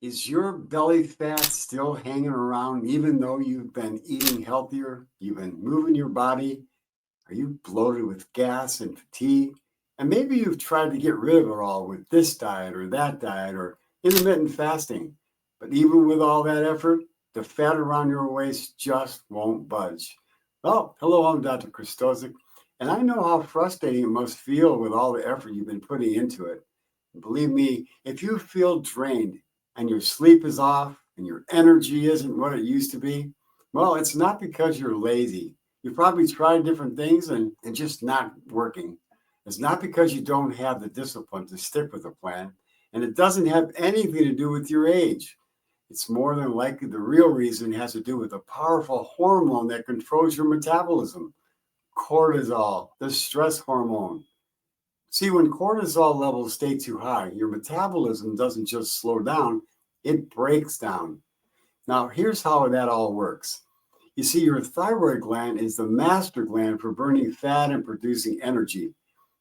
Is your belly fat still hanging around even though you've been eating healthier? You've been moving your body? Are you bloated with gas and fatigue? And maybe you've tried to get rid of it all with this diet or that diet or intermittent fasting. But even with all that effort, the fat around your waist just won't budge. Well, hello, I'm Dr. Kristosik, and I know how frustrating it must feel with all the effort you've been putting into it. Believe me, if you feel drained and your sleep is off and your energy isn't what it used to be, well, it's not because you're lazy. You've probably tried different things and just not working. It's not because you don't have the discipline to stick with a plan, and it doesn't have anything to do with your age. It's more than likely the real reason has to do with a powerful hormone that controls your metabolism, cortisol, the stress hormone. See, when cortisol levels stay too high, your metabolism doesn't just slow down, it breaks down. Now, here's how that all works. You see, your thyroid gland is the master gland for burning fat and producing energy.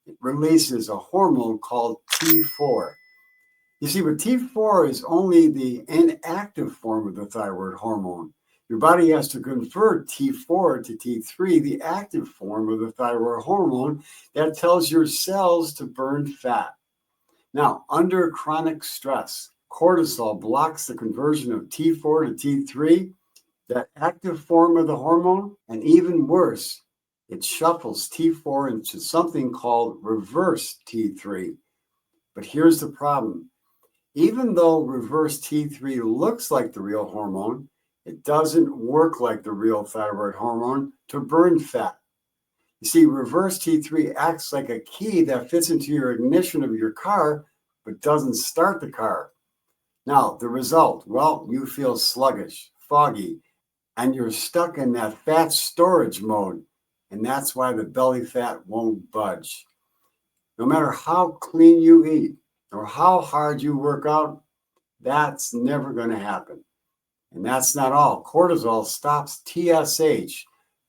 It releases a hormone called T4. You see, but T4 is only the inactive form of the thyroid hormone. Your body has to convert T4 to T3, the active form of the thyroid hormone that tells your cells to burn fat. Now, under chronic stress, cortisol blocks the conversion of T4 to T3, that active form of the hormone, and even worse, it shuffles T4 into something called reverse T3. But here's the problem. Even though reverse T3 looks like the real hormone, it doesn't work like the real thyroid hormone to burn fat. You see, reverse T3 acts like a key that fits into your ignition of your car, but doesn't start the car. Now, the result, well, you feel sluggish, foggy, and you're stuck in that fat storage mode. And that's why the belly fat won't budge. No matter how clean you eat or how hard you work out, that's never going to happen. And that's not all. Cortisol stops TSH,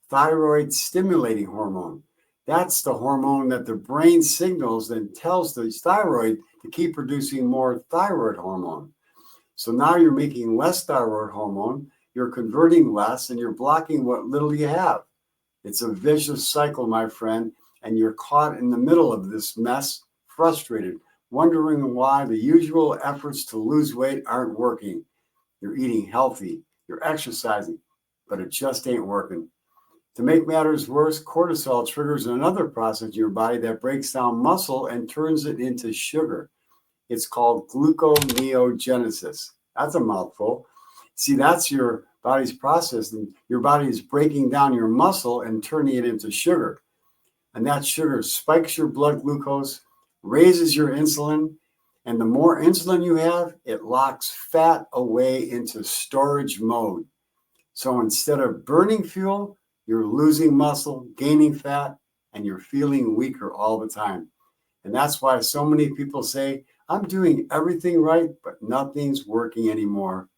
thyroid stimulating hormone. That's the hormone that the brain signals and tells the thyroid to keep producing more thyroid hormone. So now you're making less thyroid hormone, you're converting less, and you're blocking what little you have. It's a vicious cycle, my friend, and you're caught in the middle of this mess, frustrated, wondering why the usual efforts to lose weight aren't working. You're eating healthy, you're exercising, but it just ain't working. To make matters worse, cortisol triggers another process in your body that breaks down muscle and turns it into sugar. It's called gluconeogenesis. That's a mouthful. See, that's your body's process, and your body is breaking down your muscle and turning it into sugar. And that sugar spikes your blood glucose, raises your insulin, and the more insulin you have, it locks fat away into storage mode. So instead of burning fuel, you're losing muscle, gaining fat, and you're feeling weaker all the time. And that's why so many people say, I'm doing everything right, but nothing's working anymore.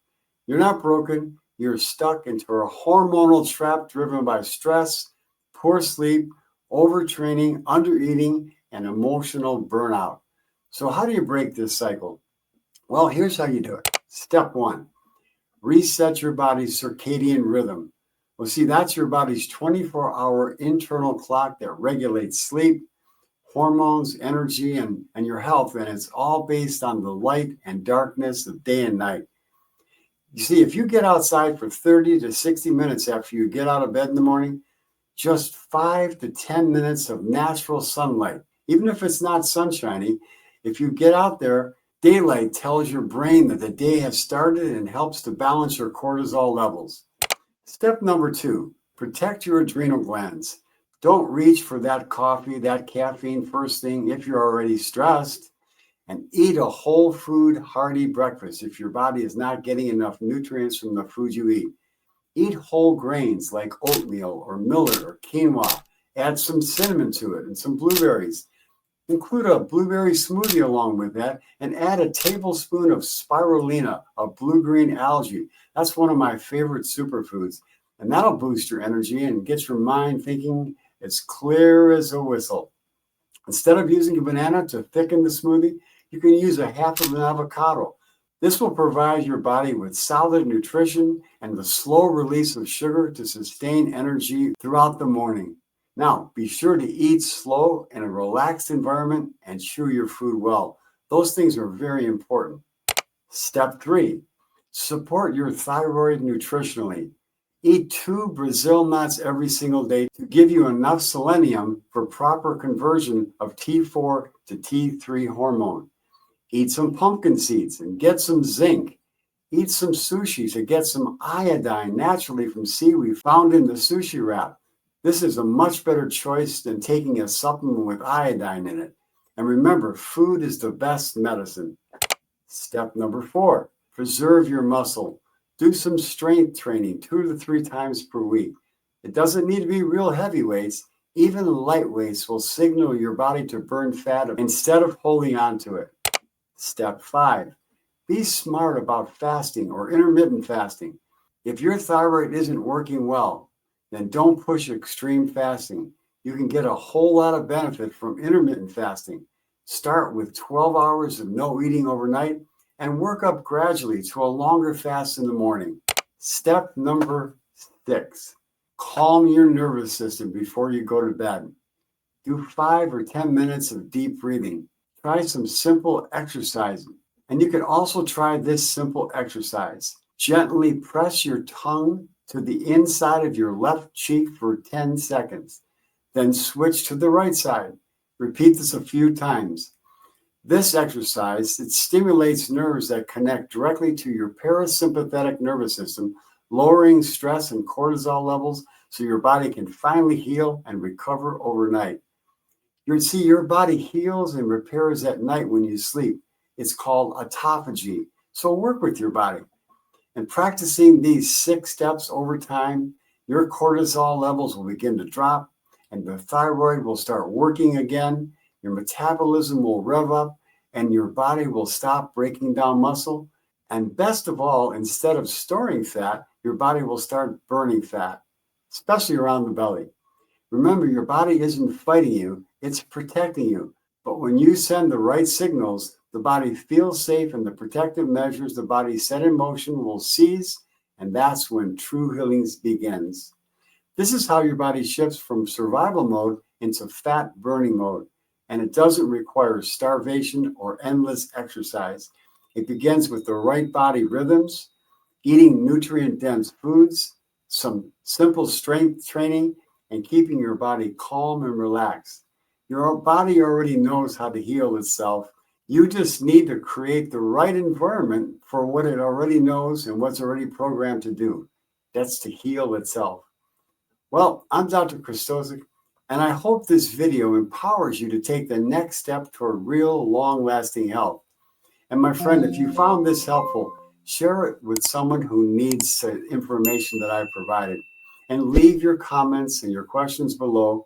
You're not broken. You're stuck into a hormonal trap driven by stress, poor sleep, overtraining, undereating, and emotional burnout. So how do you break this cycle? Well, here's how you do it. Step one, reset your body's circadian rhythm. Well, see, that's your body's 24-hour internal clock that regulates sleep, hormones, energy, and your health. And it's all based on the light and darkness of day and night. You see, if you get outside for 30 to 60 minutes after you get out of bed in the morning, just 5 to 10 minutes of natural sunlight, even if it's not sunshiny, if you get out there, daylight tells your brain that the day has started and helps to balance your cortisol levels. Step number two, protect your adrenal glands. Don't reach for that coffee, that caffeine first thing if you're already stressed. And eat a whole food, hearty breakfast if your body is not getting enough nutrients from the food you eat. Eat whole grains like oatmeal or millet or quinoa. Add some cinnamon to it and some blueberries. Include a blueberry smoothie along with that and add a tablespoon of spirulina, a blue-green algae. That's one of my favorite superfoods. And that'll boost your energy and get your mind thinking as clear as a whistle. Instead of using a banana to thicken the smoothie, you can use a half of an avocado. This will provide your body with solid nutrition and the slow release of sugar to sustain energy throughout the morning. Now, be sure to eat slow in a relaxed environment and chew your food well. Those things are very important. Step 3, support your thyroid nutritionally. Eat 2 Brazil nuts every single day to give you enough selenium for proper conversion of T4 to T3 hormone. Eat some pumpkin seeds and get some zinc. Eat some sushi to get some iodine naturally from seaweed found in the sushi wrap. This is a much better choice than taking a supplement with iodine in it. And remember, food is the best medicine. Step number 4, preserve your muscle. Do some strength training 2 to 3 times per week. It doesn't need to be real heavy weights. Even light weights will signal your body to burn fat instead of holding on to it. Step 5, be smart about fasting or intermittent fasting. If your thyroid isn't working well, then don't push extreme fasting. You can get a whole lot of benefit from intermittent fasting. Start with 12 hours of no eating overnight and work up gradually to a longer fast in the morning. Step number 6, calm your nervous system before you go to bed. Do 5 or 10 minutes of deep breathing. Try some simple exercising. And you can also try this simple exercise. Gently press your tongue to the inside of your left cheek for 10 seconds. Then switch to the right side. Repeat this a few times. This exercise, it stimulates nerves that connect directly to your parasympathetic nervous system, lowering stress and cortisol levels so your body can finally heal and recover overnight. Your body heals and repairs at night when you sleep. It's called autophagy. So work with your body. And practicing these 6 steps over time, your cortisol levels will begin to drop and the thyroid will start working again. Your metabolism will rev up and your body will stop breaking down muscle. And best of all, instead of storing fat, your body will start burning fat, especially around the belly. Remember, your body isn't fighting you, it's protecting you. But when you send the right signals, the body feels safe and the protective measures the body set in motion will cease, and that's when true healing begins. This is how your body shifts from survival mode into fat burning mode, and it doesn't require starvation or endless exercise. It begins with the right body rhythms, eating nutrient-dense foods, some simple strength training, and keeping your body calm and relaxed. Your body already knows how to heal itself. You just need to create the right environment for what it already knows and what's already programmed to do. That's to heal itself. Well, I'm Dr. Kristosik, and I hope this video empowers you to take the next step toward real, long-lasting health. And my friend, if you found this helpful, share it with someone who needs the information that I provided. And leave your comments and your questions below.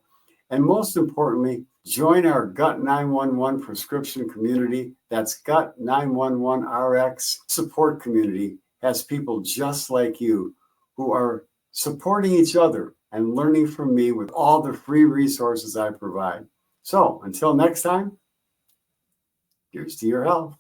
And most importantly, join our Gut 911 prescription community. That's Gut 911 RX support community. Has people just like you who are supporting each other and learning from me with all the free resources I provide. So until next time, here's to your health.